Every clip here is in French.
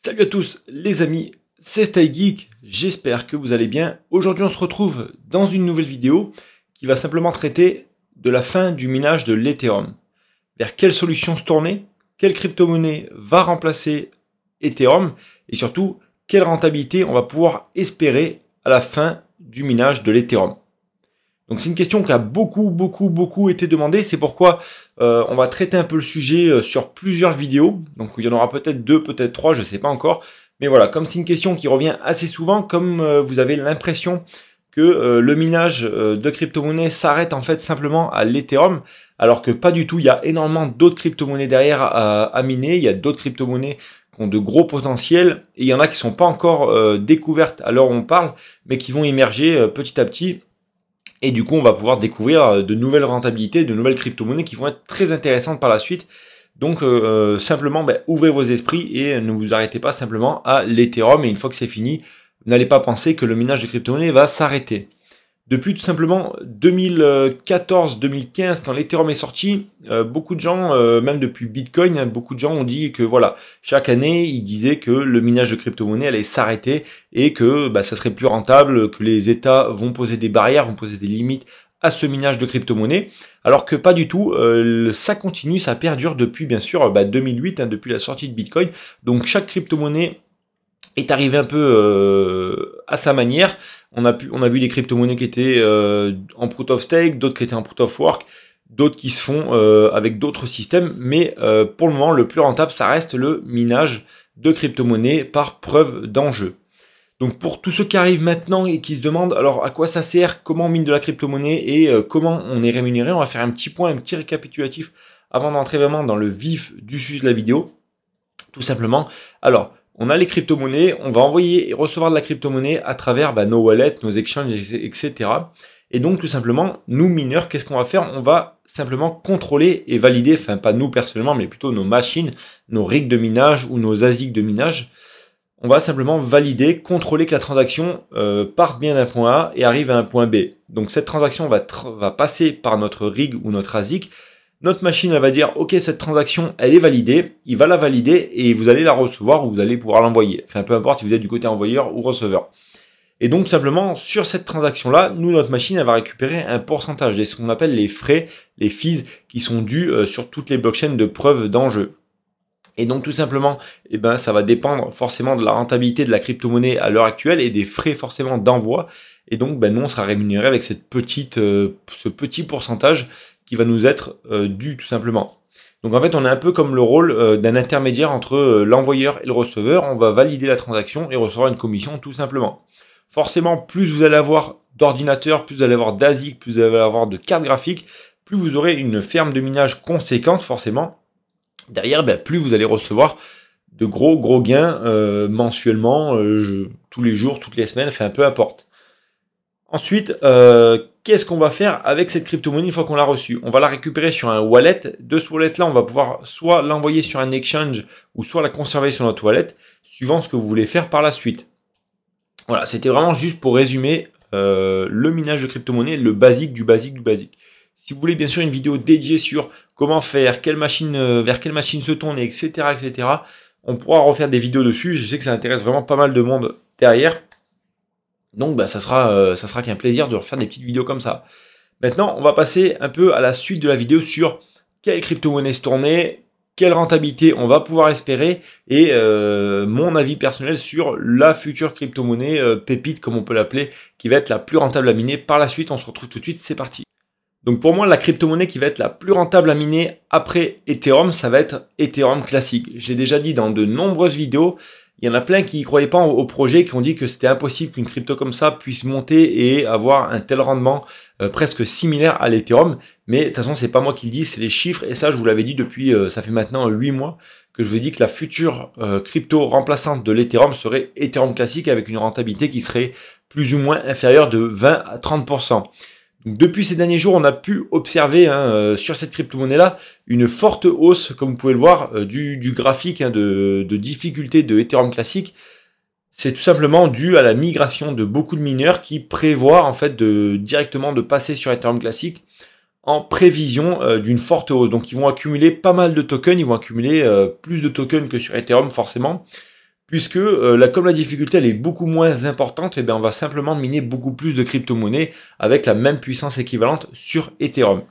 Salut à tous les amis, c'est StyGeek, j'espère que vous allez bien. Aujourd'hui on se retrouve dans une nouvelle vidéo qui va simplement traiter de la fin du minage de l'Ethereum. Vers quelle solution se tourner, quelle crypto-monnaie va remplacer Ethereum et surtout quelle rentabilité on va pouvoir espérer à la fin du minage de l'Ethereum. Donc c'est une question qui a beaucoup été demandée, c'est pourquoi on va traiter un peu le sujet sur plusieurs vidéos. Donc il y en aura peut-être 2, peut-être 3, je ne sais pas encore. Mais voilà, comme c'est une question qui revient assez souvent, comme vous avez l'impression que le minage de crypto-monnaies s'arrête en fait simplement à l'Ethereum, alors que pas du tout, il y a énormément d'autres crypto-monnaies derrière à miner, il y a d'autres crypto-monnaies qui ont de gros potentiels, et il y en a qui ne sont pas encore découvertes à l'heure où on parle, mais qui vont émerger petit à petit. Et du coup, on va pouvoir découvrir de nouvelles rentabilités, de nouvelles crypto-monnaies qui vont être très intéressantes par la suite. Donc, simplement, ouvrez vos esprits et ne vous arrêtez pas simplement à l'Ethereum. Et une fois que c'est fini, n'allez pas penser que le minage de crypto-monnaies va s'arrêter. Depuis tout simplement 2014-2015, quand l'Ethereum est sorti, beaucoup de gens, même depuis Bitcoin, beaucoup de gens ont dit que voilà, chaque année, ils disaient que le minage de crypto-monnaie allait s'arrêter et que ça serait plus rentable, que les États vont poser des barrières, vont poser des limites à ce minage de crypto-monnaie, alors que pas du tout, ça continue, ça perdure depuis bien sûr 2008, depuis la sortie de Bitcoin. Donc chaque crypto-monnaie est arrivé un peu à sa manière. On a vu des crypto-monnaies qui étaient en proof of stake, d'autres qui étaient en proof of work, d'autres qui se font avec d'autres systèmes, mais pour le moment, le plus rentable, ça reste le minage de crypto-monnaies par preuve d'enjeu. Donc pour tous ceux qui arrivent maintenant et qui se demandent alors à quoi ça sert, comment on mine de la crypto-monnaie et comment on est rémunéré, on va faire un petit point, un petit récapitulatif avant d'entrer vraiment dans le vif du sujet de la vidéo. Tout simplement, alors, on a les crypto-monnaies, on va envoyer et recevoir de la crypto-monnaie à travers nos wallets, nos exchanges, etc. Et donc, tout simplement, nous mineurs, qu'est-ce qu'on va faire? On va simplement contrôler et valider, enfin pas nous personnellement, mais plutôt nos machines, nos rigs de minage ou nos ASIC de minage. On va simplement valider, contrôler que la transaction parte bien d'un point A et arrive à un point B. Donc cette transaction va passer par notre rig ou notre ASIC. Notre machine, elle va dire, ok, cette transaction, elle est validée, il va la valider et vous allez la recevoir ou vous allez pouvoir l'envoyer. Enfin, peu importe si vous êtes du côté envoyeur ou receveur. Et donc, simplement, sur cette transaction-là, nous, notre machine, elle va récupérer un pourcentage de ce qu'on appelle les frais, les fees, qui sont dus sur toutes les blockchains de preuve d'enjeu. Et donc, tout simplement, ça va dépendre forcément de la rentabilité de la crypto-monnaie à l'heure actuelle et des frais forcément d'envoi. Et donc, nous, on sera rémunéré avec ce petit pourcentage qui va nous être dû tout simplement. Donc en fait, on est un peu comme le rôle d'un intermédiaire entre l'envoyeur et le receveur. On va valider la transaction et recevoir une commission tout simplement. Forcément, plus vous allez avoir d'ordinateurs, plus vous allez avoir d'ASIC, plus vous allez avoir de cartes graphiques, plus vous aurez une ferme de minage conséquente forcément. Derrière, plus vous allez recevoir de gros gains mensuellement, tous les jours, toutes les semaines, enfin peu importe. Ensuite, qu'est-ce qu'on va faire avec cette crypto-monnaie une fois qu'on l'a reçue? On va la récupérer sur un wallet. De ce wallet-là, on va pouvoir soit l'envoyer sur un exchange ou soit la conserver sur notre wallet, suivant ce que vous voulez faire par la suite. Voilà, c'était vraiment juste pour résumer le minage de crypto-monnaie, le basique du basique du basique. Si vous voulez bien sûr une vidéo dédiée sur comment faire, quelle machine, vers quelle machine se tourner, etc., on pourra refaire des vidéos dessus. Je sais que ça intéresse vraiment pas mal de monde derrière. Donc ça sera qu'un plaisir de refaire des petites vidéos comme ça. Maintenant, on va passer un peu à la suite de la vidéo sur quelle crypto-monnaie se tourner, quelle rentabilité on va pouvoir espérer et mon avis personnel sur la future crypto-monnaie pépite, comme on peut l'appeler, qui va être la plus rentable à miner. Par la suite, on se retrouve tout de suite, c'est parti. Donc pour moi, la crypto-monnaie qui va être la plus rentable à miner après Ethereum, ça va être Ethereum classique. J'ai déjà dit dans de nombreuses vidéos, il y en a plein qui ne croyaient pas au projet, qui ont dit que c'était impossible qu'une crypto comme ça puisse monter et avoir un tel rendement presque similaire à l'Ethereum. Mais de toute façon, c'est pas moi qui le dis, c'est les chiffres. Et ça, je vous l'avais dit depuis, ça fait maintenant 8 mois que je vous ai dit que la future crypto remplaçante de l'Ethereum serait Ethereum classique avec une rentabilité qui serait plus ou moins inférieure de 20 à 30%. Donc, depuis ces derniers jours, on a pu observer sur cette crypto-monnaie-là une forte hausse, comme vous pouvez le voir, du graphique de difficulté de Ethereum classique. C'est tout simplement dû à la migration de beaucoup de mineurs qui prévoient en fait directement de passer sur Ethereum classique en prévision d'une forte hausse. Donc ils vont accumuler pas mal de tokens, ils vont accumuler plus de tokens que sur Ethereum forcément, puisque comme la difficulté elle est beaucoup moins importante, et bien on va simplement miner beaucoup plus de crypto-monnaies avec la même puissance équivalente sur Ethereum.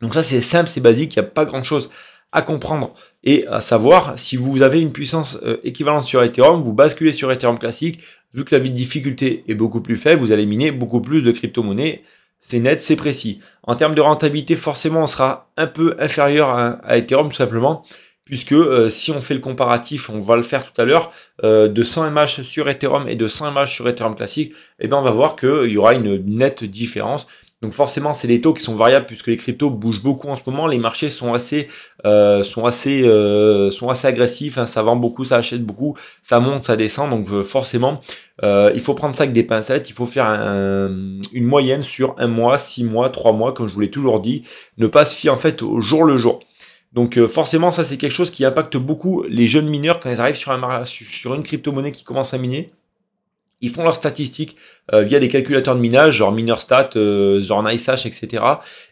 Donc ça c'est simple, c'est basique, il n'y a pas grand chose à comprendre et à savoir. Si vous avez une puissance équivalente sur Ethereum, vous basculez sur Ethereum classique, vu que la difficulté est beaucoup plus faible, vous allez miner beaucoup plus de crypto-monnaies. C'est net, c'est précis. En termes de rentabilité, forcément, on sera un peu inférieur à Ethereum, tout simplement, puisque si on fait le comparatif, on va le faire tout à l'heure, de 100 MH sur Ethereum et de 100 MH sur Ethereum classique, eh bien, on va voir qu'il y aura une nette différence. Donc forcément, c'est les taux qui sont variables puisque les cryptos bougent beaucoup en ce moment. Les marchés sont assez agressifs. Hein, ça vend beaucoup, ça achète beaucoup, ça monte, ça descend. Donc forcément, il faut prendre ça avec des pincettes. Il faut faire une moyenne sur 1 mois, 6 mois, 3 mois, comme je vous l'ai toujours dit. Ne pas se fier en fait au jour le jour. Donc forcément, ça c'est quelque chose qui impacte beaucoup les jeunes mineurs quand ils arrivent sur une crypto-monnaie qui commence à miner. Ils font leurs statistiques via des calculateurs de minage, genre MinerStat, genre NiceHash, etc.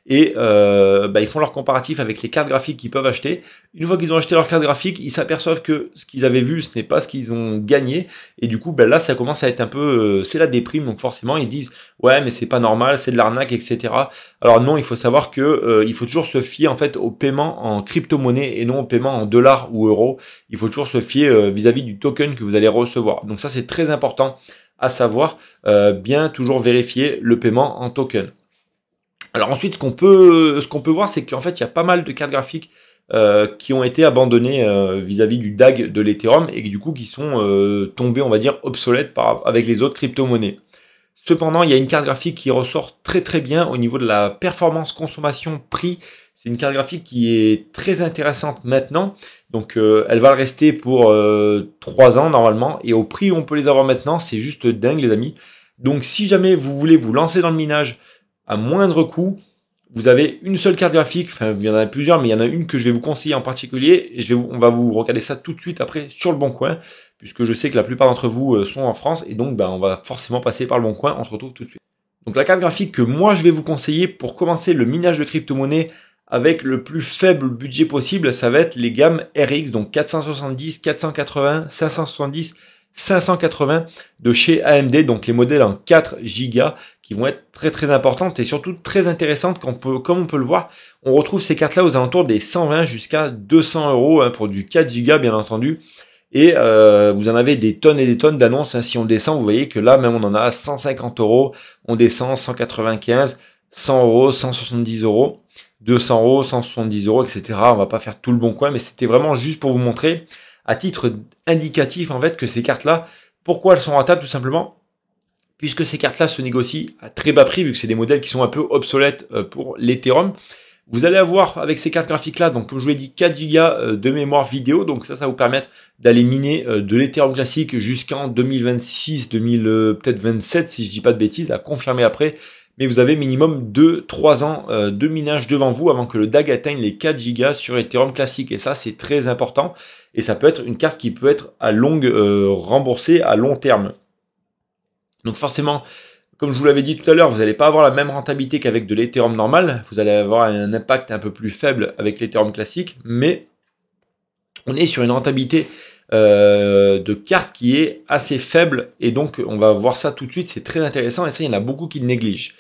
Et ils font leur comparatif avec les cartes graphiques qu'ils peuvent acheter. Une fois qu'ils ont acheté leurs cartes graphiques, ils s'aperçoivent que ce qu'ils avaient vu, ce n'est pas ce qu'ils ont gagné. Et du coup, là, ça commence à être un peu... c'est la déprime, donc forcément, ils disent « Ouais, mais c'est pas normal, c'est de l'arnaque, etc. » Alors non, il faut savoir que il faut toujours se fier en fait au paiement en crypto-monnaie et non au paiement en dollars ou euros. Il faut toujours se fier vis-à-vis du token que vous allez recevoir. Donc ça, c'est très important à savoir, bien toujours vérifier le paiement en token. Alors ensuite, ce qu'on peut voir, c'est qu'en fait, il y a pas mal de cartes graphiques qui ont été abandonnées vis-à-vis du DAG de l'Ethereum et du coup qui sont tombées, on va dire, obsolètes avec les autres crypto-monnaies. Cependant, il y a une carte graphique qui ressort très très bien au niveau de la performance consommation prix. C'est une carte graphique qui est très intéressante maintenant. Donc elle va le rester pour 3 ans normalement. Et au prix où on peut les avoir maintenant, c'est juste dingue les amis. Donc si jamais vous voulez vous lancer dans le minage à moindre coût, vous avez une seule carte graphique. Enfin, il y en a plusieurs, mais il y en a une que je vais vous conseiller en particulier. Et on va vous regarder ça tout de suite après sur le Bon Coin, puisque je sais que la plupart d'entre vous sont en France. Et donc on va forcément passer par le Bon Coin. On se retrouve tout de suite. Donc la carte graphique que moi je vais vous conseiller pour commencer le minage de crypto-monnaie avec le plus faible budget possible, ça va être les gammes RX, donc 470, 480, 570, 580 de chez AMD, donc les modèles en 4 Go qui vont être très très importantes et surtout très intéressantes comme on peut le voir. On retrouve ces cartes là aux alentours des 120 jusqu'à 200 euros hein, pour du 4 Go bien entendu. Et vous en avez des tonnes et des tonnes d'annonces. Hein. Si on descend, vous voyez que là même on en a 150 euros, on descend 195, 100 euros, 170 euros. 200 euros, 170 euros, etc. On va pas faire tout le Bon Coin, mais c'était vraiment juste pour vous montrer, à titre indicatif, en fait, que ces cartes-là, pourquoi elles sont rentables, tout simplement, puisque ces cartes-là se négocient à très bas prix, vu que c'est des modèles qui sont un peu obsolètes pour l'Ethereum. Vous allez avoir, avec ces cartes graphiques-là, donc comme je vous l'ai dit, 4 Go de mémoire vidéo, donc ça va vous permettre d'aller miner de l'Ethereum classique jusqu'en 2026, peut-être 27, si je dis pas de bêtises, à confirmer après. Mais vous avez minimum 2-3 ans de minage devant vous avant que le DAG atteigne les 4 Go sur Ethereum classique. Et ça, c'est très important. Et ça peut être une carte qui peut être remboursée à long terme. Donc forcément, comme je vous l'avais dit tout à l'heure, vous n'allez pas avoir la même rentabilité qu'avec de l'Ethereum normal. Vous allez avoir un impact un peu plus faible avec l'Ethereum classique. Mais on est sur une rentabilité de carte qui est assez faible. Et donc, on va voir ça tout de suite. C'est très intéressant. Et ça, il y en a beaucoup qui le négligent.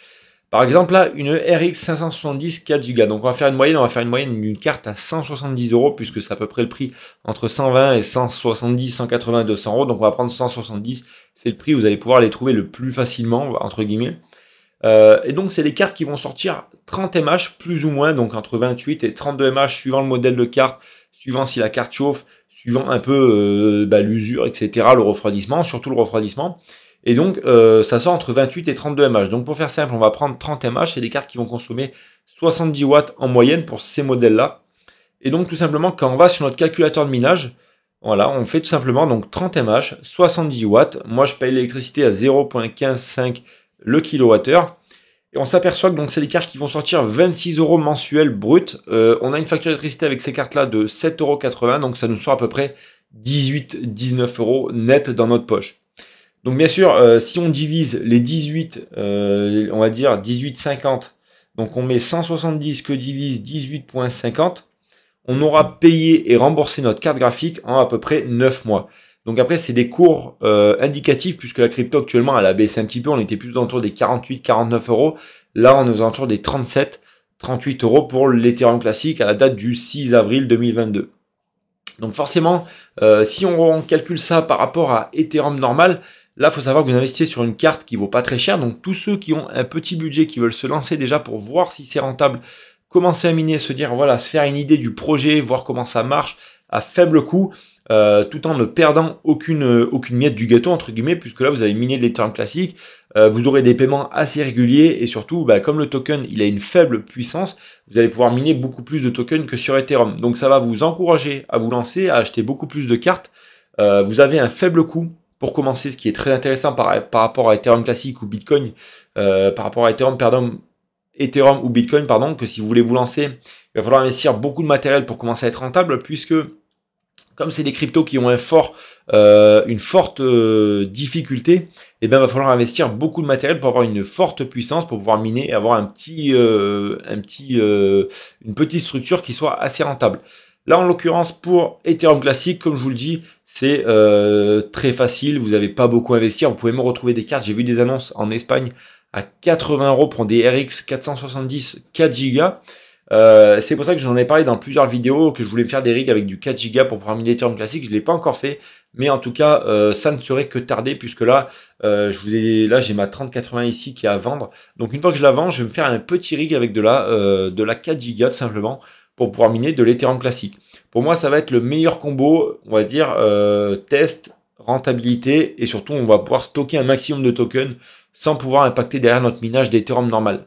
Par exemple, là, une RX 570 4 Go. Donc, on va faire une moyenne d'une carte à 170 euros, puisque c'est à peu près le prix entre 120 et 170, 180, 200 euros. Donc, on va prendre 170. C'est le prix où vous allez pouvoir les trouver le plus facilement, entre guillemets. Et donc, c'est les cartes qui vont sortir 30 mH, plus ou moins, donc entre 28 et 32 mH, suivant le modèle de carte, suivant si la carte chauffe, suivant un peu l'usure, etc., le refroidissement, surtout le refroidissement. Et donc, ça sort entre 28 et 32 mH. Donc, pour faire simple, on va prendre 30 mH. C'est des cartes qui vont consommer 70 watts en moyenne pour ces modèles-là. Et donc, tout simplement, quand on va sur notre calculateur de minage, voilà, on fait tout simplement donc 30 mH, 70 watts. Moi, je paye l'électricité à 0,155 le kWh. Et on s'aperçoit que donc c'est des cartes qui vont sortir 26 euros mensuels brut. On a une facture d'électricité avec ces cartes-là de 7,80 €. Donc, ça nous sort à peu près 18-19 euros net dans notre poche. Donc bien sûr, si on divise les 18, on va dire 18,50, donc on met 170 que divise 18,50, on aura payé et remboursé notre carte graphique en à peu près 9 mois. Donc après, c'est des cours indicatifs, puisque la crypto actuellement, elle a baissé un petit peu. On était plus autour des 48-49 euros. Là, on est aux alentours des 37-38 euros pour l'Ethereum classique à la date du 6 avril 2022. Donc forcément, si on calcule ça par rapport à Ethereum normal, là, il faut savoir que vous investissez sur une carte qui vaut pas très cher. Donc tous ceux qui ont un petit budget, qui veulent se lancer déjà pour voir si c'est rentable, commencer à miner, se dire, voilà, se faire une idée du projet, voir comment ça marche à faible coût, tout en ne perdant aucune miette du gâteau, entre guillemets, puisque là, vous avez miné de l'Ethereum classique, vous aurez des paiements assez réguliers, et surtout, bah, comme le token, il a une faible puissance, vous allez pouvoir miner beaucoup plus de tokens que sur Ethereum. Donc ça va vous encourager à vous lancer, à acheter beaucoup plus de cartes. Vous avez un faible coût pour commencer, ce qui est très intéressant par rapport à Ethereum classique ou Bitcoin, par rapport à Ethereum ou Bitcoin, pardon, que si vous voulez vous lancer, il va falloir investir beaucoup de matériel pour commencer à être rentable, puisque comme c'est des cryptos qui ont une forte difficulté, eh bien, il va falloir investir beaucoup de matériel pour avoir une forte puissance, pour pouvoir miner et avoir une petite structure qui soit assez rentable. Là, en l'occurrence, pour Ethereum classique, comme je vous le dis, c'est très facile. Vous n'avez pas beaucoup à investir. Vous pouvez me retrouver des cartes. J'ai vu des annonces en Espagne à 80 euros pour des RX 470 4 Go. C'est pour ça que j'en ai parlé dans plusieurs vidéos, que je voulais faire des rigs avec du 4 Go pour pouvoir miner Ethereum classique. Je ne l'ai pas encore fait, mais en tout cas, ça ne serait que tardé, puisque là, j'ai ma 3080 ici qui est à vendre. Donc une fois que je la vends, je vais me faire un petit rig avec de la 4 Go tout simplement, pour pouvoir miner de l'Ethereum classique. Pour moi, ça va être le meilleur combo, on va dire, test, rentabilité, et surtout, on va pouvoir stocker un maximum de tokens sans pouvoir impacter derrière notre minage d'Ethereum normal.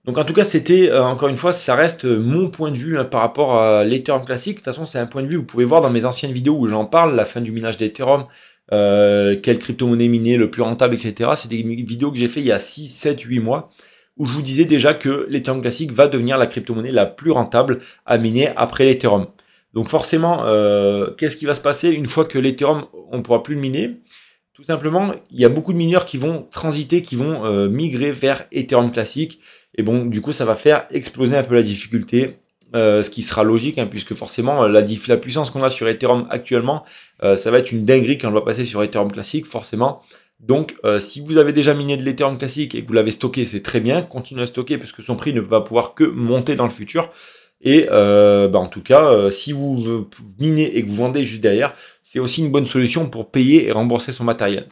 Donc en tout cas, c'était, encore une fois, ça reste mon point de vue par rapport à l'Ethereum classique. De toute façon, c'est un point de vue, vous pouvez voir dans mes anciennes vidéos où j'en parle, la fin du minage d'Ethereum, quelle crypto-monnaie miner le plus rentable, etc. C'est des vidéos que j'ai fait il y a 6, 7, 8 mois, où je vous disais déjà que l'Ethereum classique va devenir la crypto-monnaie la plus rentable à miner après l'Ethereum. Donc forcément, qu'est-ce qui va se passer une fois que l'Ethereum, on ne pourra plus le miner? Tout simplement, il y a beaucoup de mineurs qui vont transiter, qui vont migrer vers Ethereum classique. Et bon, du coup, ça va faire exploser un peu la difficulté, ce qui sera logique, hein, puisque forcément, la puissance qu'on a sur Ethereum actuellement, ça va être une dinguerie quand on va passer sur Ethereum classique, forcément. Donc, si vous avez déjà miné de l'Ethereum classique et que vous l'avez stocké, c'est très bien. Continuez à stocker, puisque son prix ne va pouvoir que monter dans le futur. Et en tout cas, si vous minez et que vous vendez juste derrière, c'est aussi une bonne solution pour payer et rembourser son matériel.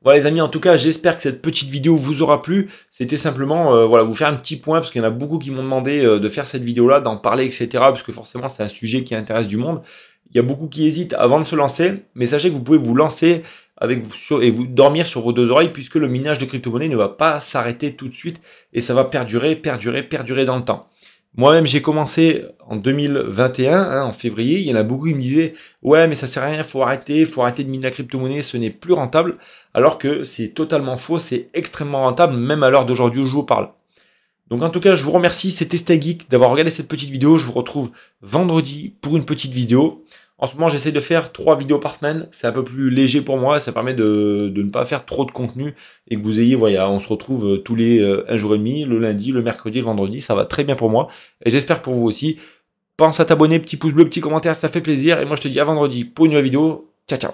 Voilà les amis, en tout cas, j'espère que cette petite vidéo vous aura plu. C'était simplement voilà, vous faire un petit point, parce qu'il y en a beaucoup qui m'ont demandé de faire cette vidéo-là, d'en parler, etc. Parce que forcément, c'est un sujet qui intéresse du monde. Il y a beaucoup qui hésitent avant de se lancer, mais sachez que vous pouvez vous lancer et vous dormir sur vos deux oreilles, puisque le minage de crypto-monnaie ne va pas s'arrêter tout de suite, et ça va perdurer dans le temps. Moi-même, j'ai commencé en 2021, hein, en février. Il y en a beaucoup qui me disaient « Ouais, mais ça sert à rien, faut arrêter de miner la crypto-monnaie, ce n'est plus rentable. » Alors que c'est totalement faux, c'est extrêmement rentable, même à l'heure d'aujourd'hui où je vous parle. Donc en tout cas, je vous remercie, c'était StayGeek d'avoir regardé cette petite vidéo. Je vous retrouve vendredi pour une petite vidéo. En ce moment, j'essaie de faire 3 vidéos par semaine. C'est un peu plus léger pour moi. Ça permet de ne pas faire trop de contenu et que vous ayez, voilà, on se retrouve tous les 1 jour et demi, le lundi, le mercredi, le vendredi. Ça va très bien pour moi et j'espère pour vous aussi. Pense à t'abonner, petit pouce bleu, petit commentaire, ça fait plaisir. Et moi, je te dis à vendredi pour une nouvelle vidéo. Ciao, ciao.